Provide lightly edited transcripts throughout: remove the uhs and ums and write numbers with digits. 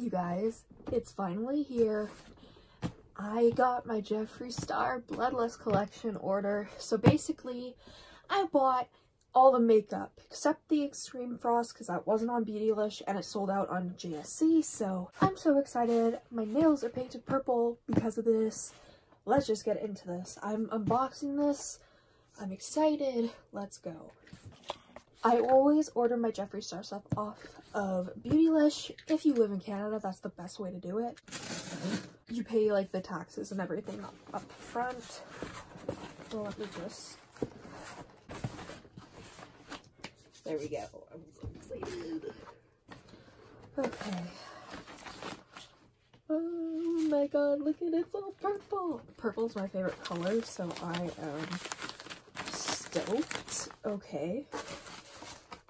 You guys, it's finally here. I got my Jeffree Star Bloodless collection order. So basically, I bought all the makeup except the Extreme Frost because that wasn't on Beautylish and it sold out on JSC. So I'm so excited. My nails are painted purple because of this. Let's just get into this. I'm unboxing this. I'm excited. Let's go. I always order my Jeffree Star stuff off of Beautylish. If you live in Canada, that's the best way to do it. You pay like the taxes and everything up front. So let me just... There we go. I'm so excited. Okay. Oh my god, look at it, it's all purple. Purple's my favorite color, so I am stoked. Okay.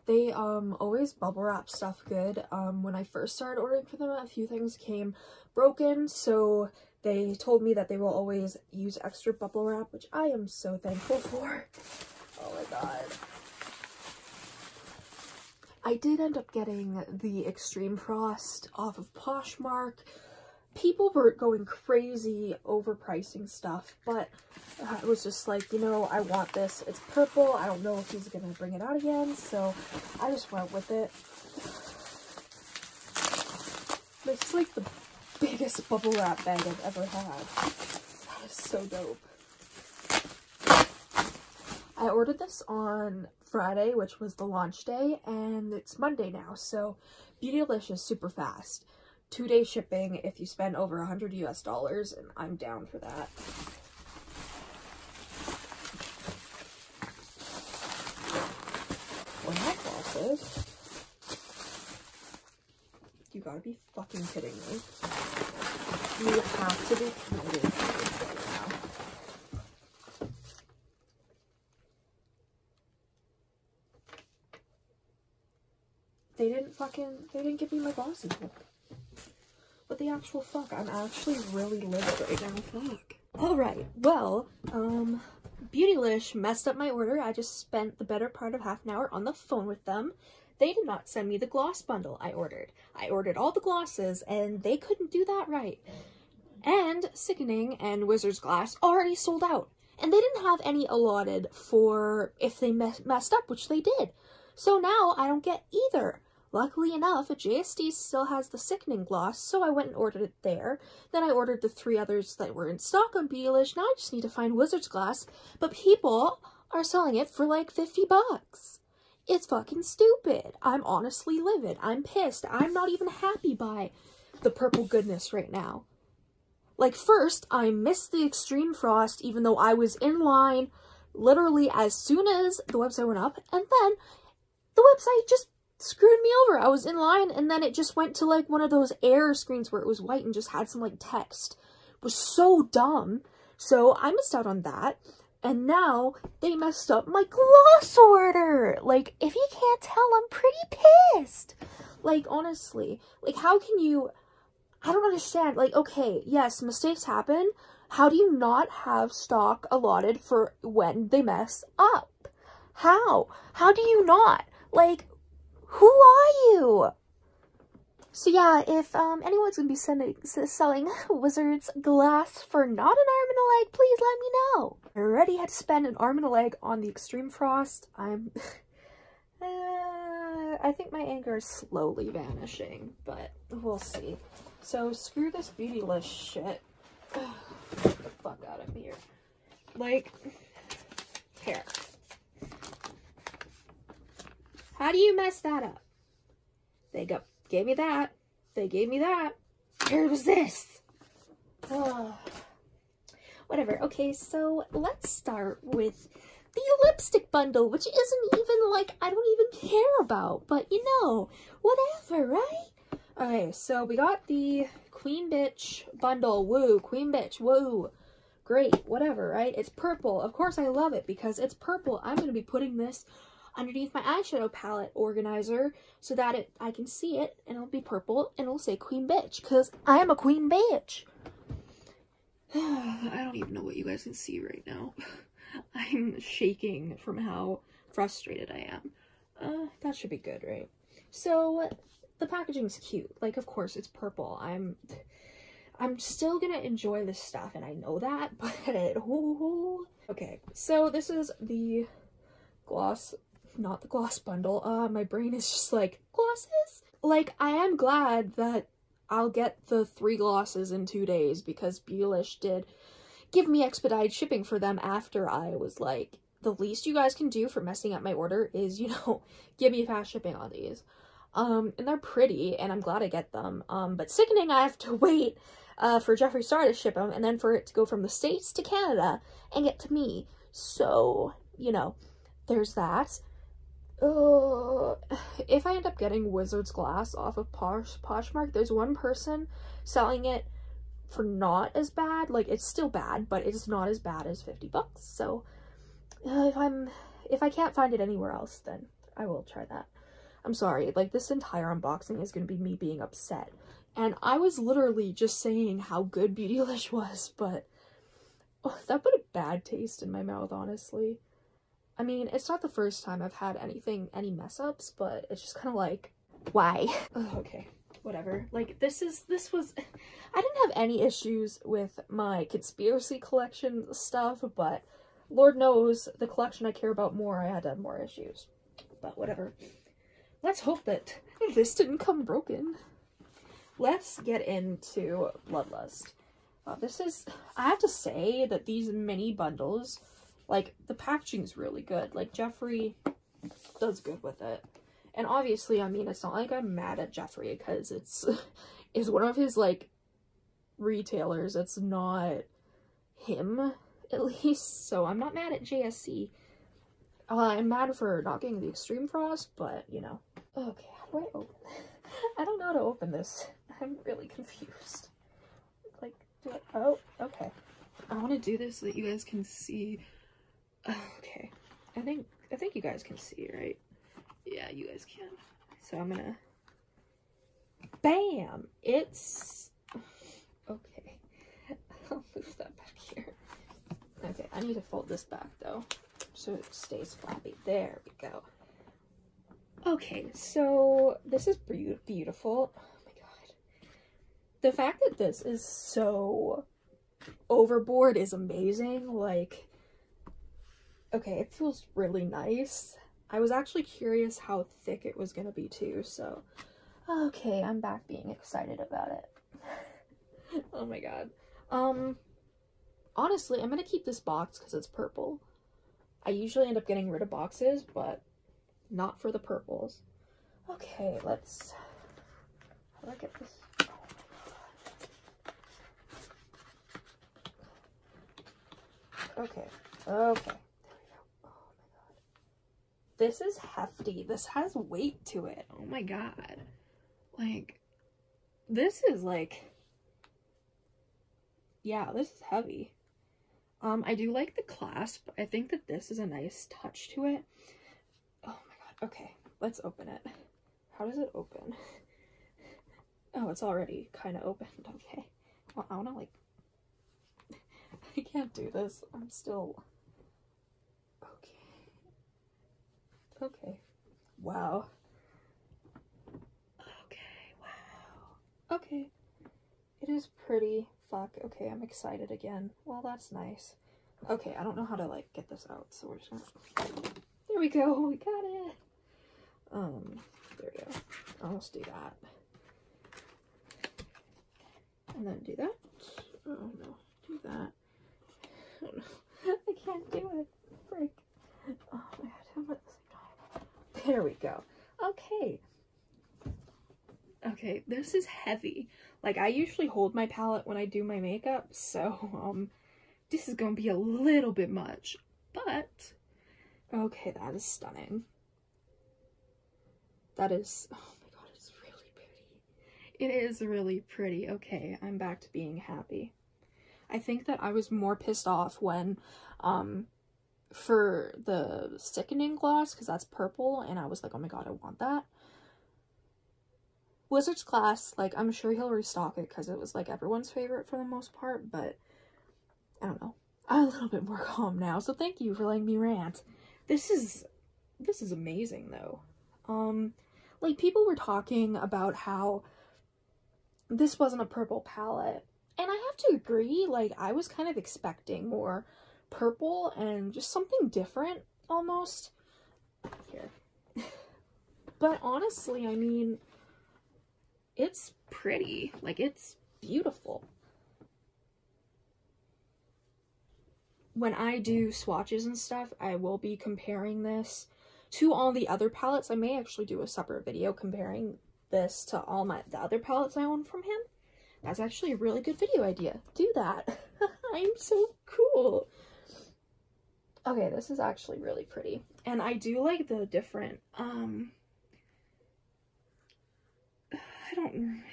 They always bubble wrap stuff good. When I first started ordering for them, a few things came broken, so they told me that they will always use extra bubble wrap, which I am so thankful for. Oh my god. I did end up getting the Extreme Frost off of Poshmark. People were going crazy overpricing stuff, but it was just like, you know, I want this. It's purple. I don't know if he's gonna bring it out again, so I just went with it. It's like the biggest bubble wrap bag I've ever had. That is so dope. I ordered this on Friday, which was the launch day, and it's Monday now, so Beautylish is super fast. 2-day shipping if you spend over $100 US, and I'm down for that. Well, that glosses. You gotta be fucking kidding me. You have to be kidding me right now. They didn't give me my glosses. What the actual fuck? I'm actually really livid right now. Fuck. Alright, well, Beautylish messed up my order. I just spent the better part of half an hour on the phone with them. They did not send me the gloss bundle I ordered. I ordered all the glosses, and they couldn't do that right. And Sickening and Wizard's Glass already sold out. And they didn't have any allotted for if they messed up, which they did. So now I don't get either. Luckily enough, JSD still has the Sickening gloss, so I went and ordered it there. Then I ordered the 3 others that were in stock on Beautylish. Now I just need to find Wizard's Glass, but people are selling it for like 50 bucks. It's fucking stupid. I'm honestly livid. I'm pissed. I'm not even happy by the purple goodness right now. Like, first, I missed the Extreme Frost, even though I was in line literally as soon as the website went up, and then the website just screwed me over. I was in line and then it just went to like one of those error screens where it was white and just had some like text. It was so dumb. So I missed out on that. And now they messed up my gloss order. Like, if you can't tell, I'm pretty pissed. Like, honestly, like, how can you, I don't understand. Like, okay, yes, mistakes happen. How do you not have stock allotted for when they mess up? How do you not? Like, who are you? So yeah, if anyone's gonna be selling Wizard's Glass for not an arm and a leg, please let me know. I already had to spend an arm and a leg on the Extreme Frost. I'm... I think my anger is slowly vanishing, but we'll see. So screw this Beautylish shit. Get the fuck out of here. Like, here. How do you mess that up? They gave me that. They gave me that. Where was this? Oh. Whatever. Okay, so let's start with the lipstick bundle, which isn't even like, I don't even care about. But, you know, whatever, right? Okay, so we got the Queen Bitch bundle. Woo. Queen Bitch. Woo. Great. Whatever, right? It's purple. Of course I love it because it's purple. I'm going to be putting this underneath my eyeshadow palette organizer so that I can see it and it'll be purple and it'll say Queen Bitch because I am a Queen Bitch. I don't even know what you guys can see right now. I'm shaking from how frustrated I am. That should be good, right? So the packaging's cute. Like, of course, it's purple. I'm still gonna enjoy this stuff, and I know that, but ooh. Okay, so this is the gloss, not the gloss bundle. My brain is just like, glosses? Like, I am glad that I'll get the 3 glosses in 2 days, because Beautylish did give me expedited shipping for them after I was like, the least you guys can do for messing up my order is, you know, give me fast shipping on these. And they're pretty, and I'm glad I get them. But sickening, I have to wait for Jeffree Star to ship them, and then for it to go from the States to Canada and get to me. So, you know, there's that. If I end up getting Wizard's Glass off of Poshmark, there's one person selling it for not as bad. Like, it's still bad, but it's not as bad as 50 bucks. So, if I can't find it anywhere else, then I will try that. I'm sorry, like, this entire unboxing is gonna be me being upset. And I was literally just saying how good Beautylish was, but that put a bad taste in my mouth, honestly. I mean, it's not the first time I've had any mess-ups, but it's just kind of like, why? Okay, whatever. Like, this was, I didn't have any issues with my conspiracy collection stuff, but Lord knows the collection I care about more, I had to have more issues. But whatever. Let's hope that this didn't come broken. Let's get into Bloodlust. This is, I have to say that these mini bundles, like, the packaging's really good. Like, Jeffree does good with it. And obviously, I mean, it's not like I'm mad at Jeffree, because it's one of his, like, retailers. It's not him, at least. So I'm not mad at JSC. I'm mad for not getting the Extreme Frost, but, you know. Okay, how do I open this? I don't know how to open this. I'm really confused. Like, oh, okay. I want to do this so that you guys can see. Okay. I think you guys can see, right? Yeah, you guys can. So I'm gonna, bam! It's, okay. I'll move that back here. Okay, I need to fold this back, though, so it stays flappy. There we go. Okay, so this is beautiful. Oh my god. The fact that this is so overboard is amazing. Like, okay, it feels really nice. I was actually curious how thick it was gonna be too, so okay, I'm back being excited about it. Oh my god. Honestly, I'm gonna keep this box because it's purple. I usually end up getting rid of boxes, but not for the purples. Okay, let's, how do I get this? Okay, okay, there we go. Oh my god. This is hefty. This has weight to it. Oh my god. Like, this is like, yeah, this is heavy. I do like the clasp. I think that this is a nice touch to it. Oh my god. Okay, let's open it. How does it open? Oh, it's already kind of opened. Okay. Well, I want to, like, I can't do this. I'm still, okay. Okay. Wow. Okay, wow. Okay. It is pretty. Fuck. Okay, I'm excited again. Well, that's nice. Okay, I don't know how to, like, get this out, so we're just gonna, there we go. We got it. There we go. I'll just do that. And then do that. Oh no. Do that. Oh no. I can't do it. Frick. Oh my god. I'm at the same time. There we go. Okay. Okay, this is heavy. Like, I usually hold my palette when I do my makeup, so, this is gonna be a little bit much. But, okay, that is stunning. That is, oh my god, it's really pretty. It is really pretty. Okay, I'm back to being happy. I think that I was more pissed off when, for the sickening gloss, because that's purple, and I was like, oh my god, I want that. Wizard's Glass, like, I'm sure he'll restock it because it was, like, everyone's favorite for the most part, but I don't know. I'm a little bit more calm now, so thank you for letting me rant. This is amazing, though. like, people were talking about how this wasn't a purple palette. And I have to agree, like, I was kind of expecting more purple and just something different, almost. Here. But honestly, I mean, it's pretty. Like, it's beautiful. When I do swatches and stuff, I will be comparing this to all the other palettes. I may actually do a separate video comparing this to all the other palettes I own from him. That's actually a really good video idea. Do that. I'm so cool. Okay, this is actually really pretty. And I do like the different,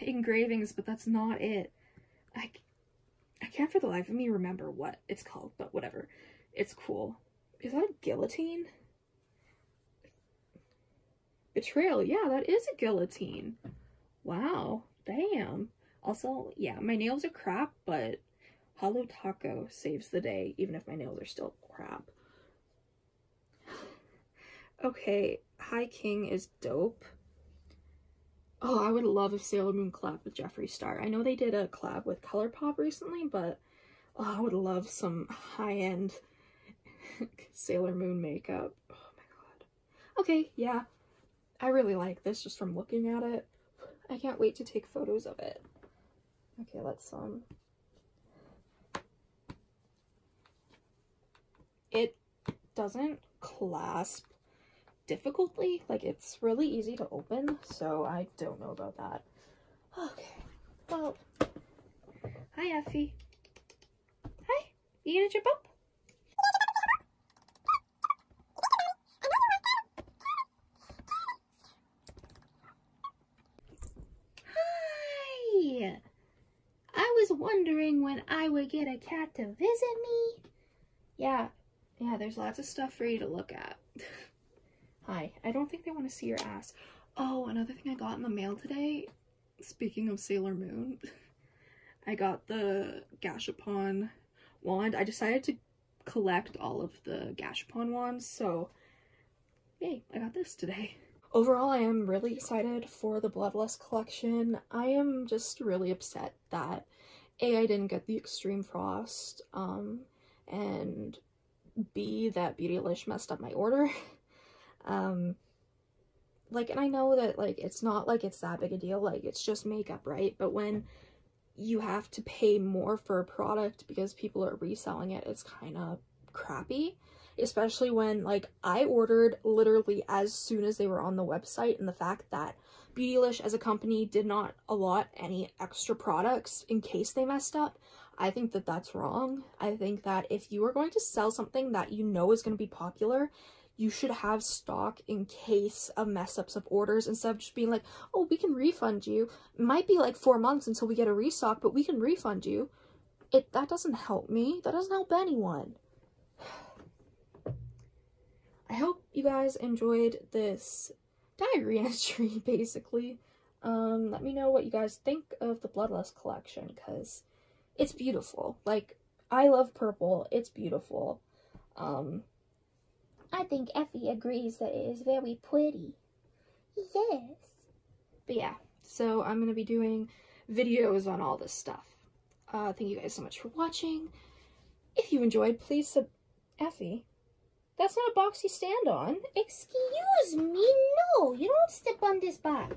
engravings, but that's not it. I can't for the life of me remember what it's called, but whatever. It's cool. Is that a guillotine? Betrayal. Yeah, that is a guillotine. Wow. Damn. Also, yeah, my nails are crap, but Hollow Taco saves the day, even if my nails are still crap. Okay, High King is dope. Oh, I would love if Sailor Moon collab with Jeffree Star. I know they did a collab with ColourPop recently, but oh, I would love some high-end Sailor Moon makeup. Oh my god. Okay, yeah. I really like this just from looking at it. I can't wait to take photos of it. Okay, let's, it doesn't clasp difficultly. Like, it's really easy to open, so I don't know about that. Okay, well, hi, Effie. Hi, you gonna jump up? Hi! I was wondering when I would get a cat to visit me. Yeah, there's lots of stuff for you to look at. Hi, I don't think they want to see your ass. Oh, another thing I got in the mail today, speaking of Sailor Moon, I got the Gashapon wand. I decided to collect all of the Gashapon wands, so yay, I got this today. Overall, I am really excited for the Bloodlust collection. I am just really upset that A, I didn't get the Extreme Frost, and B, that Beautylish messed up my order. Like, and I know that, like, it's not like it's that big a deal, like, it's just makeup, right? But when you have to pay more for a product because people are reselling it, it's kind of crappy. Especially when, like, I ordered literally as soon as they were on the website, and the fact that Beautylish as a company did not allot any extra products in case they messed up, I think that that's wrong. I think that if you are going to sell something that you know is going to be popular, you should have stock in case of mess-ups of orders, instead of just being like, oh, we can refund you. It might be like 4 months until we get a restock, but we can refund you. That doesn't help me. That doesn't help anyone. I hope you guys enjoyed this diary entry, basically. Let me know what you guys think of the Bloodlust collection, because it's beautiful. Like, I love purple. It's beautiful. I think Effie agrees that it is very pretty. Yes. But yeah, so I'm going to be doing videos on all this stuff. Thank you guys so much for watching. If you enjoyed, please Effie. That's not a box you stand on. Excuse me, no, you don't step on this box.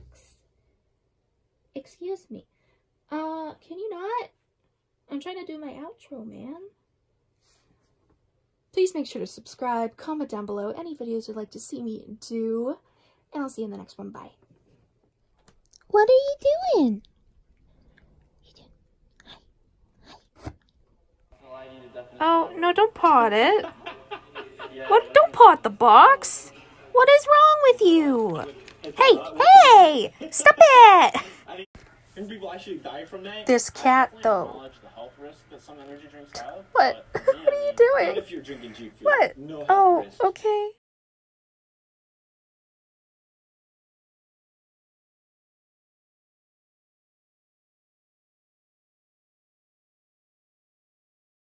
Excuse me. Can you not? I'm trying to do my outro, man. Please make sure to subscribe, comment down below any videos you'd like to see me do, and I'll see you in the next one. Bye. What are you doing? Oh, no, don't paw at it. What? Don't paw at the box. What is wrong with you? Hey! Stop it! People actually die from that. This cat, though. What? What are you doing? Not if you're drinking G Fuel. What? No health Oh, risks. okay.